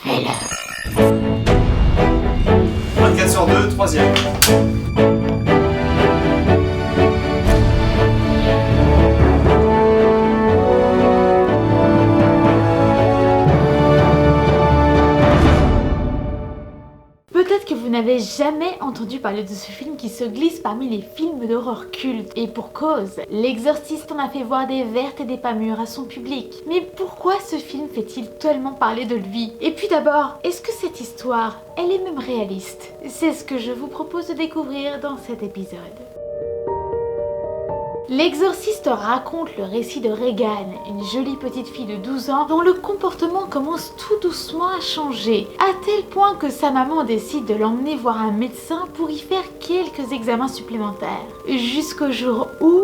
Fais-le. 24 sur 2, troisième. Peut-être que vous n'avez jamais entendu parler de ce film qui se glisse parmi les films d'horreur cultes. Et pour cause, l'exorciste en a fait voir des vertes et des pas mûres à son public. Mais pourquoi ce film fait-il tellement parler de lui? Et puis d'abord, est-ce que cette histoire, elle est même réaliste? C'est ce que je vous propose de découvrir dans cet épisode. L'exorciste raconte le récit de Regan, une jolie petite fille de 12 ans dont le comportement commence tout doucement à changer, à tel point que sa maman décide de l'emmener voir un médecin pour y faire quelques examens supplémentaires. Jusqu'au jour où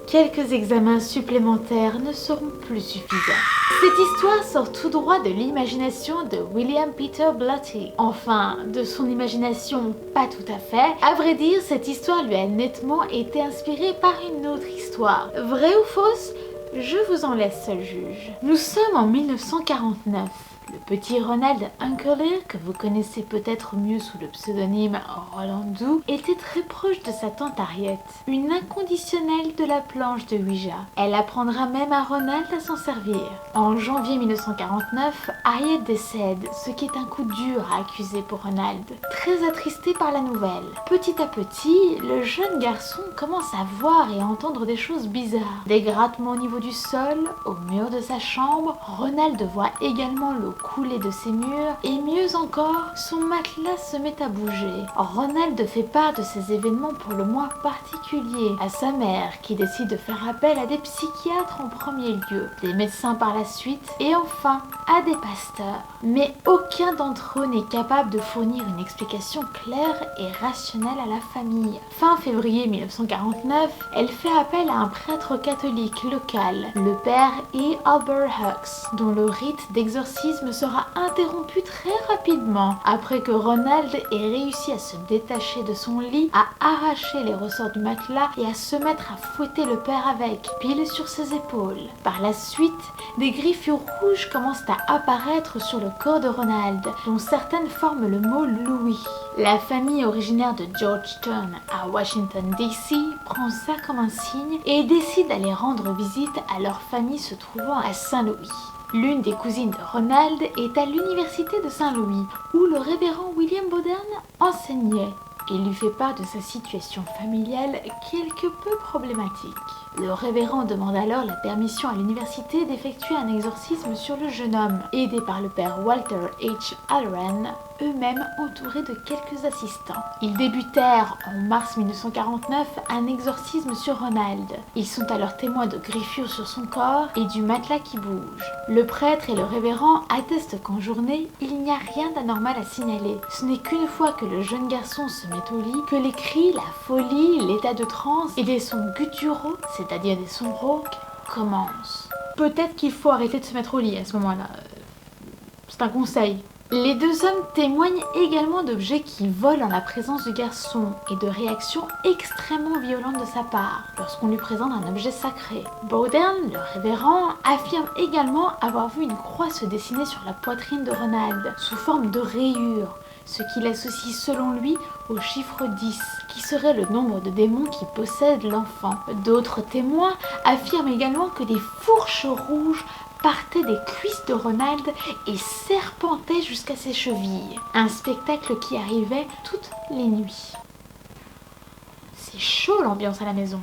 quelques examens supplémentaires ne seront plus suffisants. Cette histoire sort tout droit de l'imagination de William Peter Blatty. Enfin, de son imagination, pas tout à fait. À vrai dire, cette histoire lui a nettement été inspirée par une autre histoire. Vraie ou fausse? Je vous en laisse seul juge. Nous sommes en 1949. Le petit Ronald Uncle, que vous connaissez peut-être mieux sous le pseudonyme Rolandou, était très proche de sa tante Harriet, une inconditionnelle de la planche de Ouija. Elle apprendra même à Ronald à s'en servir. En janvier 1949, Harriet décède, ce qui est un coup dur à accuser pour Ronald, très attristé par la nouvelle. Petit à petit, le jeune garçon commence à voir et à entendre des choses bizarres. Des grattements au niveau du sol, au mur de sa chambre. Ronald voit également l'eau couler de ses murs et mieux encore, son matelas se met à bouger. Ronald fait part de ces événements pour le moins particuliers à sa mère qui décide de faire appel à des psychiatres en premier lieu, des médecins par la suite et enfin à des pasteurs. Mais aucun d'entre eux n'est capable de fournir une explication claire et rationnelle à la famille. Fin février 1949, elle fait appel à un prêtre catholique local, le père E. Albert Hux, dont le rite d'exorcisme sera interrompu très rapidement après que Ronald ait réussi à se détacher de son lit, à arracher les ressorts du matelas et à se mettre à fouetter le père avec, pile sur ses épaules. Par la suite, des griffures rouges commencent à apparaître sur le corps de Ronald, dont certaines forment le mot Louis. La famille originaire de Georgetown à Washington DC prend ça comme un signe et décide d'aller rendre visite à leur famille se trouvant à Saint-Louis. L'une des cousines de Ronald est à l'université de Saint-Louis, où le révérend William Bodern enseignait. Il lui fait part de sa situation familiale quelque peu problématique. Le révérend demande alors la permission à l'université d'effectuer un exorcisme sur le jeune homme, aidé par le père Walter H. Halloran, eux-mêmes entourés de quelques assistants. Ils débutèrent en mars 1949 un exorcisme sur Ronald. Ils sont alors témoins de griffures sur son corps et du matelas qui bouge. Le prêtre et le révérend attestent qu'en journée, il n'y a rien d'anormal à signaler. Ce n'est qu'une fois que le jeune garçon se met au lit que les cris, la folie, l'état de transe et des sons gutturaux, c'est-à-dire des sons rauques, commencent. Peut-être qu'il faut arrêter de se mettre au lit à ce moment-là. C'est un conseil. Les deux hommes témoignent également d'objets qui volent en la présence du garçon et de réactions extrêmement violentes de sa part lorsqu'on lui présente un objet sacré. Bodern, le révérend, affirme également avoir vu une croix se dessiner sur la poitrine de Ronald sous forme de rayures, ce qu'il associe selon lui au chiffre 10, qui serait le nombre de démons qui possèdent l'enfant. D'autres témoins affirment également que des fourches rouges partaient des cuisses de Ronald et serpentaient jusqu'à ses chevilles. Un spectacle qui arrivait toutes les nuits. C'est chaud l'ambiance à la maison.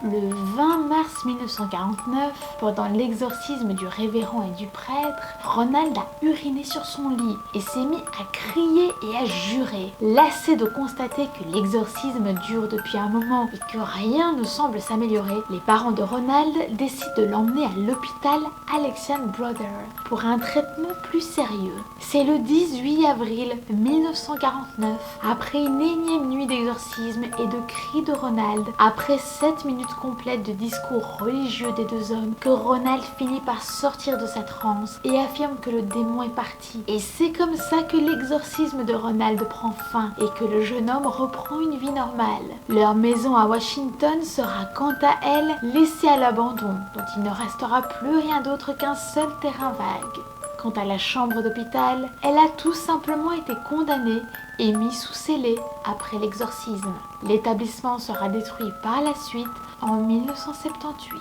Le 20 mars 1949, pendant l'exorcisme du révérend et du prêtre, Ronald a uriné sur son lit et s'est mis à crier et à jurer, lassé de constater que l'exorcisme dure depuis un moment et que rien ne semble s'améliorer. Les parents de Ronald décident de l'emmener à l'hôpital Alexian Brothers pour un traitement plus sérieux. C'est le 18 avril 1949, après une énième nuit d'exorcisme et de cris de Ronald, après 7 minutes complète de discours religieux des deux hommes, que Ronald finit par sortir de sa transe et affirme que le démon est parti. Et c'est comme ça que l'exorcisme de Ronald prend fin et que le jeune homme reprend une vie normale. Leur maison à Washington sera quant à elle laissée à l'abandon, dont il ne restera plus rien d'autre qu'un seul terrain vague. Quant à la chambre d'hôpital, elle a tout simplement été condamnée et mise sous scellé après l'exorcisme. L'établissement sera détruit par la suite en 1978.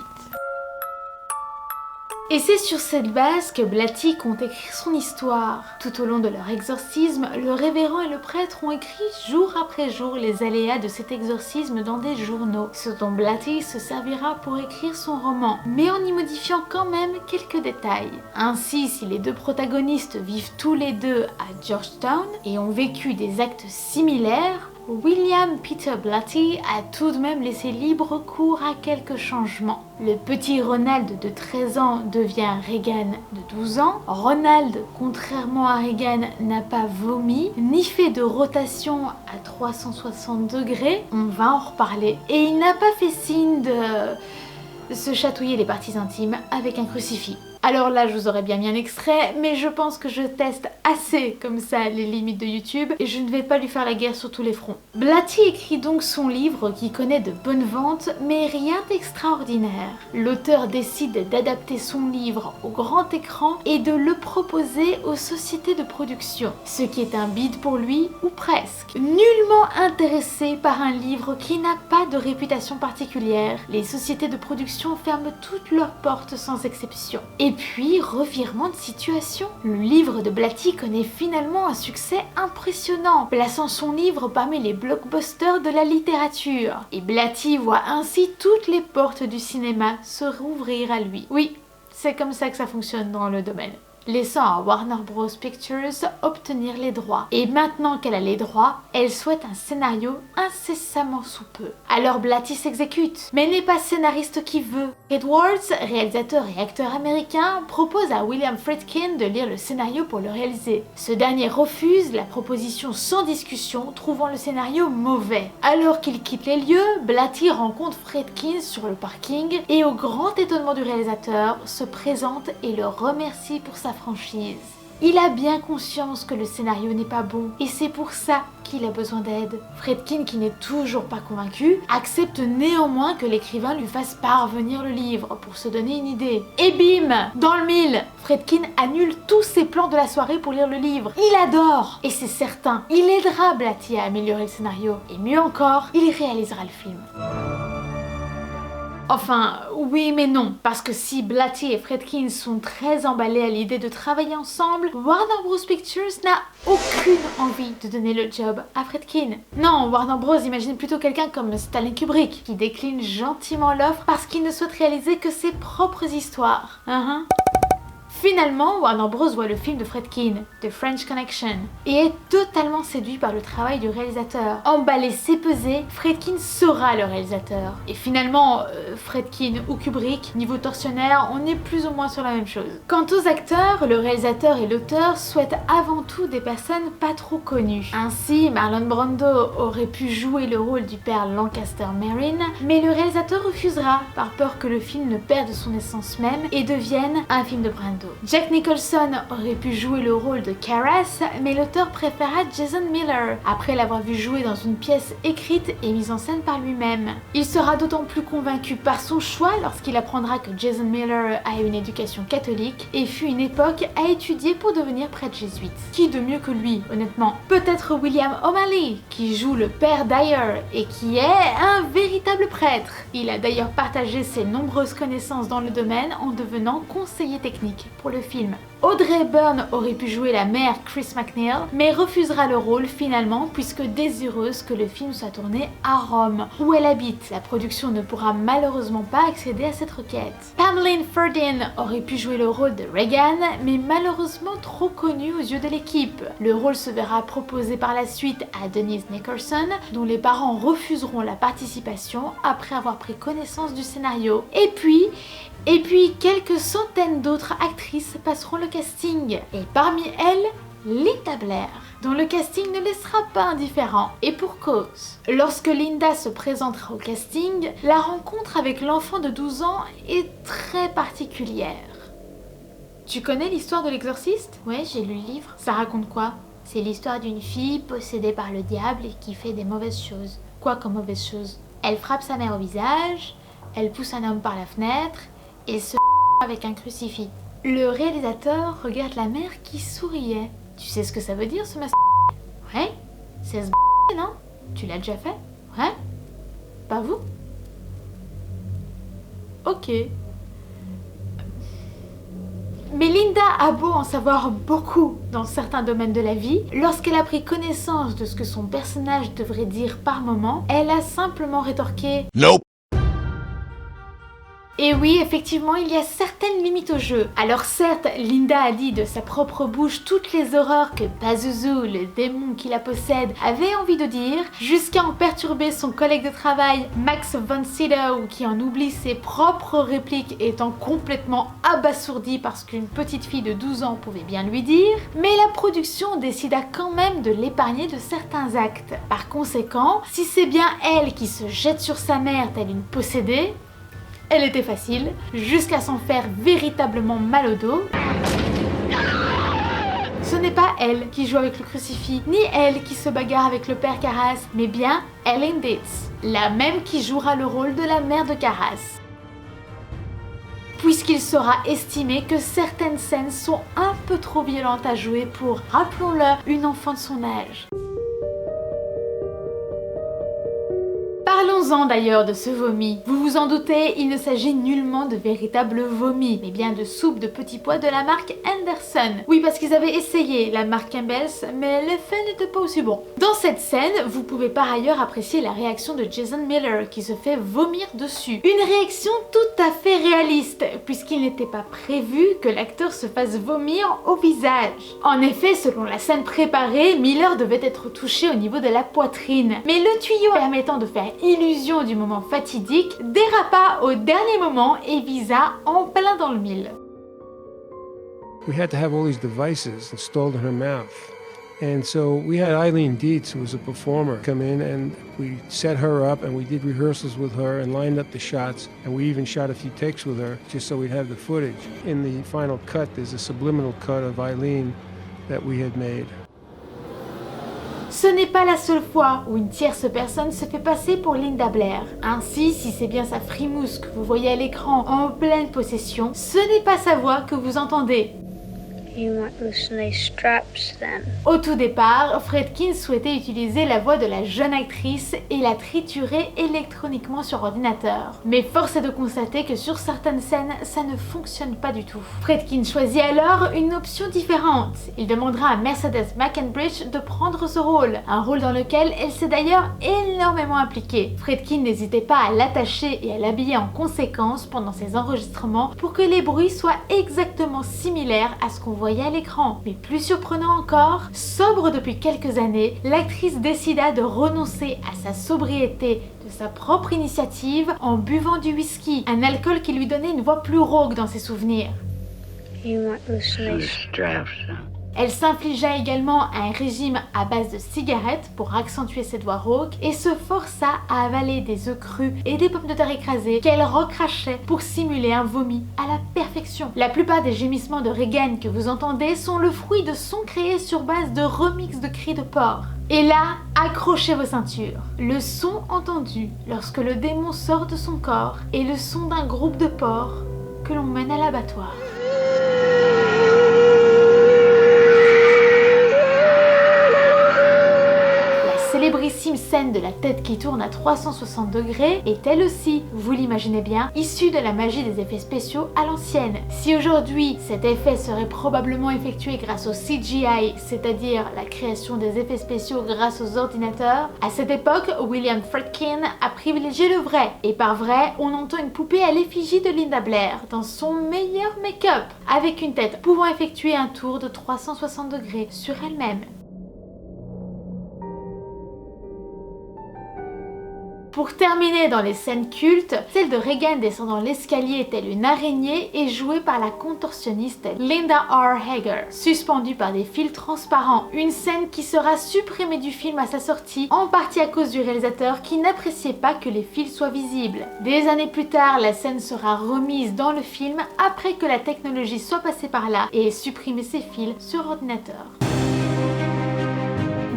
Et c'est sur cette base que Blatty compte écrire son histoire. Tout au long de leur exorcisme, le révérend et le prêtre ont écrit jour après jour les aléas de cet exorcisme dans des journaux, ce dont Blatty se servira pour écrire son roman, mais en y modifiant quand même quelques détails. Ainsi, si les deux protagonistes vivent tous les deux à Georgetown et ont vécu des actes similaires, William Peter Blatty a tout de même laissé libre cours à quelques changements. Le petit Ronald de 13 ans devient Regan de 12 ans. Ronald, contrairement à Regan, n'a pas vomi, ni fait de rotation à 360 degrés, on va en reparler, et il n'a pas fait signe de se chatouiller les parties intimes avec un crucifix. Alors là, je vous aurais bien mis un extrait, mais je pense que je teste assez comme ça les limites de YouTube et je ne vais pas lui faire la guerre sur tous les fronts. Blatty écrit donc son livre qui connaît de bonnes ventes, mais rien d'extraordinaire. L'auteur décide d'adapter son livre au grand écran et de le proposer aux sociétés de production, ce qui est un bide pour lui, ou presque. Nullement intéressé par un livre qui n'a pas de réputation particulière, les sociétés de production ferment toutes leurs portes sans exception. Et puis, revirement de situation. Le livre de Blatty connaît finalement un succès impressionnant, plaçant son livre parmi les blockbusters de la littérature. Et Blatty voit ainsi toutes les portes du cinéma se rouvrir à lui. Oui, c'est comme ça que ça fonctionne dans le domaine. Laissant à Warner Bros. Pictures obtenir les droits. Et maintenant qu'elle a les droits, elle souhaite un scénario incessamment sous peu. Alors Blatty s'exécute, mais n'est pas scénariste qui veut. Edwards, réalisateur et acteur américain, propose à William Friedkin de lire le scénario pour le réaliser. Ce dernier refuse la proposition sans discussion, trouvant le scénario mauvais. Alors qu'il quitte les lieux, Blatty rencontre Friedkin sur le parking et au grand étonnement du réalisateur, se présente et le remercie pour sa franchise. Il a bien conscience que le scénario n'est pas bon et c'est pour ça qu'il a besoin d'aide. Friedkin, qui n'est toujours pas convaincu, accepte néanmoins que l'écrivain lui fasse parvenir le livre pour se donner une idée. Et bim, dans le mille, Friedkin annule tous ses plans de la soirée pour lire le livre. Il adore, et c'est certain, il aidera Blatty à améliorer le scénario. Et mieux encore, il réalisera le film. Enfin, oui mais non, parce que si Blatty et Friedkin sont très emballés à l'idée de travailler ensemble, Warner Bros. Pictures n'a aucune envie de donner le job à Friedkin. Non, Warner Bros. Imagine plutôt quelqu'un comme Stanley Kubrick, qui décline gentiment l'offre parce qu'il ne souhaite réaliser que ses propres histoires. Finalement, Warner Bros. Voit le film de Friedkin, The French Connection, et est totalement séduit par le travail du réalisateur. Emballé, c'est pesé, Friedkin sera le réalisateur. Et finalement, Friedkin ou Kubrick, niveau tortionnaire, on est plus ou moins sur la même chose. Quant aux acteurs, le réalisateur et l'auteur souhaitent avant tout des personnes pas trop connues. Ainsi, Marlon Brando aurait pu jouer le rôle du père Lancaster Marine, mais le réalisateur refusera, par peur que le film ne perde son essence même et devienne un film de Brando. Jack Nicholson aurait pu jouer le rôle de Karras, mais l'auteur préféra Jason Miller, après l'avoir vu jouer dans une pièce écrite et mise en scène par lui-même. Il sera d'autant plus convaincu par son choix lorsqu'il apprendra que Jason Miller a une éducation catholique et fut une époque à étudier pour devenir prêtre jésuite. Qui de mieux que lui, honnêtement? Peut-être William O'Malley, qui joue le père Dyer et qui est un véritable prêtre. Il a d'ailleurs partagé ses nombreuses connaissances dans le domaine en devenant conseiller technique pour le film. Audrey Hepburn aurait pu jouer la mère Chris McNeil, mais refusera le rôle finalement puisque désireuse que le film soit tourné à Rome, où elle habite. La production ne pourra malheureusement pas accéder à cette requête. Pamela Ferdin aurait pu jouer le rôle de Regan, mais malheureusement trop connue aux yeux de l'équipe. Le rôle se verra proposé par la suite à Denise Nickerson, dont les parents refuseront la participation après avoir pris connaissance du scénario. Et puis, quelques centaines d'autres actrices passeront le casting. Et parmi elles, Linda Blair, dont le casting ne laissera pas indifférent. Et pour cause. Lorsque Linda se présentera au casting, la rencontre avec l'enfant de 12 ans est très particulière. Tu connais l'histoire de l'exorciste? Ouais, j'ai lu le livre. Ça raconte quoi? C'est l'histoire d'une fille possédée par le diable et qui fait des mauvaises choses. Quoi comme mauvaises choses? Elle frappe sa mère au visage, elle pousse un homme par la fenêtre, et se avec un crucifix. Le réalisateur regarde la mère qui souriait. Tu sais ce que ça veut dire ce masque? Ouais, c'est ce non? Tu l'as déjà fait? Ouais? Pas vous? Ok. Mais Linda a beau en savoir beaucoup dans certains domaines de la vie, lorsqu'elle a pris connaissance de ce que son personnage devrait dire par moment, elle a simplement rétorqué Nope. Et oui, effectivement, il y a certaines limites au jeu. Alors certes, Linda a dit de sa propre bouche toutes les horreurs que Pazuzu, le démon qui la possède, avait envie de dire, jusqu'à en perturber son collègue de travail, Max von Sydow, qui en oublie ses propres répliques étant complètement abasourdi parce qu'une petite fille de 12 ans pouvait bien lui dire, mais la production décida quand même de l'épargner de certains actes. Par conséquent, si c'est bien elle qui se jette sur sa mère telle une possédée, elle était facile, jusqu'à s'en faire véritablement mal au dos. Ce n'est pas elle qui joue avec le crucifix, ni elle qui se bagarre avec le père Karras, mais bien Ellen Dietz, la même qui jouera le rôle de la mère de Karras. Puisqu'il sera estimé que certaines scènes sont un peu trop violentes à jouer pour, rappelons-le, une enfant de son âge. Parlons-en d'ailleurs de ce vomi. Vous vous en doutez, il ne s'agit nullement de véritable vomi, mais bien de soupe de petits pois de la marque Anderson. Oui, parce qu'ils avaient essayé la marque Campbell's, mais l'effet n'était pas aussi bon. Dans cette scène, vous pouvez par ailleurs apprécier la réaction de Jason Miller, qui se fait vomir dessus. Une réaction tout à fait réaliste, puisqu'il n'était pas prévu que l'acteur se fasse vomir au visage. En effet, selon la scène préparée, Miller devait être touché au niveau de la poitrine. Mais le tuyau permettant de faire illusion du moment fatidique dérapa au dernier moment et visa en plein dans le mille. We had to have all these devices installed in her mouth. And so we had Eileen Dietz, who was a performer, come in and we set her up and we did rehearsals with her and lined up the shots. And we even shot a few takes with her just so we'd have the footage. In the final cut, there's a subliminal cut of Eileen that we had made. Ce n'est pas la seule fois où une tierce personne se fait passer pour Linda Blair. Ainsi, si c'est bien sa frimousse que vous voyez à l'écran en pleine possession, ce n'est pas sa voix que vous entendez. You might loosen these straps then. Au tout départ, Friedkin souhaitait utiliser la voix de la jeune actrice et la triturer électroniquement sur ordinateur. Mais force est de constater que sur certaines scènes, ça ne fonctionne pas du tout. Friedkin choisit alors une option différente. Il demandera à Mercedes McCambridge de prendre ce rôle, un rôle dans lequel elle s'est d'ailleurs énormément impliquée. Friedkin n'hésitait pas à l'attacher et à l'habiller en conséquence pendant ses enregistrements pour que les bruits soient exactement similaires à ce qu'on voit à l'écran. Mais plus surprenant encore, sobre depuis quelques années, l'actrice décida de renoncer à sa sobriété de sa propre initiative en buvant du whisky, un alcool qui lui donnait une voix plus rauque dans ses souvenirs. You might loosen these straps then. Elle s'infligea également un régime à base de cigarettes pour accentuer cette voix rauque et se força à avaler des œufs crus et des pommes de terre écrasées qu'elle recrachait pour simuler un vomi à la perfection. La plupart des gémissements de Regan que vous entendez sont le fruit de sons créés sur base de remix de cris de porc. Et là, accrochez vos ceintures. Le son entendu lorsque le démon sort de son corps est le son d'un groupe de porcs que l'on mène à l'abattoir. Célébrissime scène de la tête qui tourne à 360 degrés est elle aussi, vous l'imaginez bien, issue de la magie des effets spéciaux à l'ancienne. Si aujourd'hui cet effet serait probablement effectué grâce au CGI, c'est-à-dire la création des effets spéciaux grâce aux ordinateurs, à cette époque, William Friedkin a privilégié le vrai. Et par vrai, on entend une poupée à l'effigie de Linda Blair dans son meilleur make-up, avec une tête pouvant effectuer un tour de 360 degrés sur elle-même. Pour terminer dans les scènes cultes, celle de Regan descendant l'escalier telle une araignée est jouée par la contorsionniste Linda R. Hager, suspendue par des fils transparents. Une scène qui sera supprimée du film à sa sortie, en partie à cause du réalisateur qui n'appréciait pas que les fils soient visibles. Des années plus tard, la scène sera remise dans le film après que la technologie soit passée par là et ait supprimé ces fils sur ordinateur.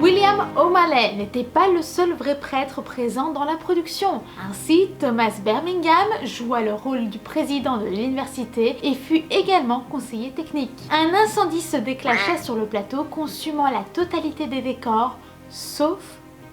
William O'Malley n'était pas le seul vrai prêtre présent dans la production. Ainsi, Thomas Birmingham joua le rôle du président de l'université et fut également conseiller technique. Un incendie se déclencha sur le plateau, consumant la totalité des décors, sauf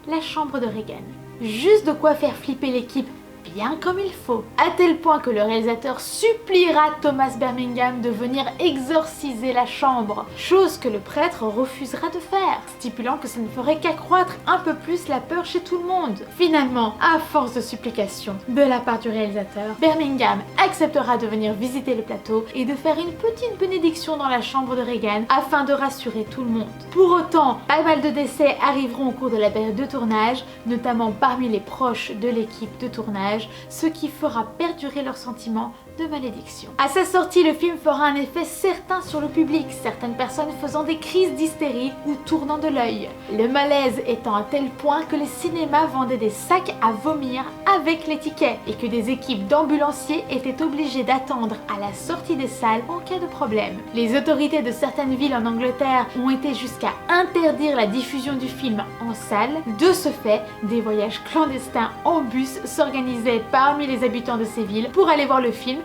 la chambre de Regan. Juste de quoi faire flipper l'équipe bien comme il faut, à tel point que le réalisateur suppliera Thomas Birmingham de venir exorciser la chambre, chose que le prêtre refusera de faire, stipulant que ça ne ferait qu'accroître un peu plus la peur chez tout le monde. Finalement, à force de supplications de la part du réalisateur, Birmingham acceptera de venir visiter le plateau et de faire une petite bénédiction dans la chambre de Regan afin de rassurer tout le monde. Pour autant, pas mal de décès arriveront au cours de la période de tournage, notamment parmi les proches de l'équipe de tournage, ce qui fera perdurer leur sentiment de malédiction. À sa sortie, le film fera un effet certain sur le public, certaines personnes faisant des crises d'hystérie ou tournant de l'œil. Le malaise étant à tel point que les cinémas vendaient des sacs à vomir avec les tickets et que des équipes d'ambulanciers étaient obligées d'attendre à la sortie des salles en cas de problème. Les autorités de certaines villes en Angleterre ont été jusqu'à interdire la diffusion du film en salle. De ce fait, des voyages clandestins en bus s'organisaient parmi les habitants de ces villes pour aller voir le film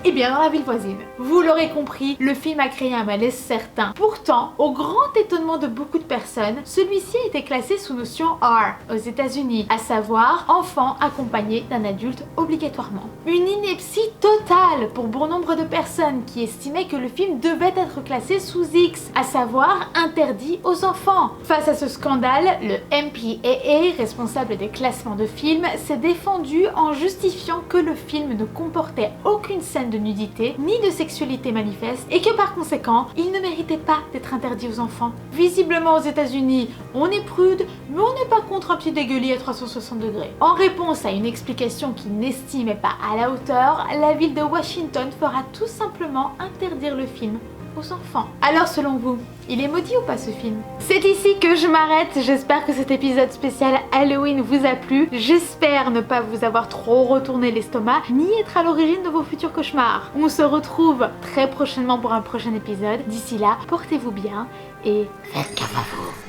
et bien dans la ville voisine. Vous l'aurez compris, le film a créé un malaise certain. Pourtant, au grand étonnement de beaucoup de personnes, celui-ci a été classé sous notion R aux États-Unis, à savoir enfant accompagné d'un adulte obligatoirement. Une ineptie totale pour bon nombre de personnes qui estimaient que le film devait être classé sous X, à savoir interdit aux enfants. Face à ce scandale, le MPAA, responsable des classements de films, s'est défendu en justifiant que le film ne comportait aucune scène de nudité ni de sexualité manifeste et que par conséquent, il ne méritait pas d'être interdit aux enfants. Visiblement aux États-Unis, on est prude, mais on n'est pas contre un petit dégueulis à 360 degrés. En réponse à une explication qui n'estimait pas à la hauteur, la ville de Washington fera tout simplement interdire le film aux enfants. Alors selon vous, il est maudit ou pas ce film? C'est ici que je m'arrête, j'espère que cet épisode spécial Halloween vous a plu, j'espère ne pas vous avoir trop retourné l'estomac, ni être à l'origine de vos futurs cauchemars. On se retrouve très prochainement pour un prochain épisode, d'ici là, portez-vous bien et faites gaffe à vous.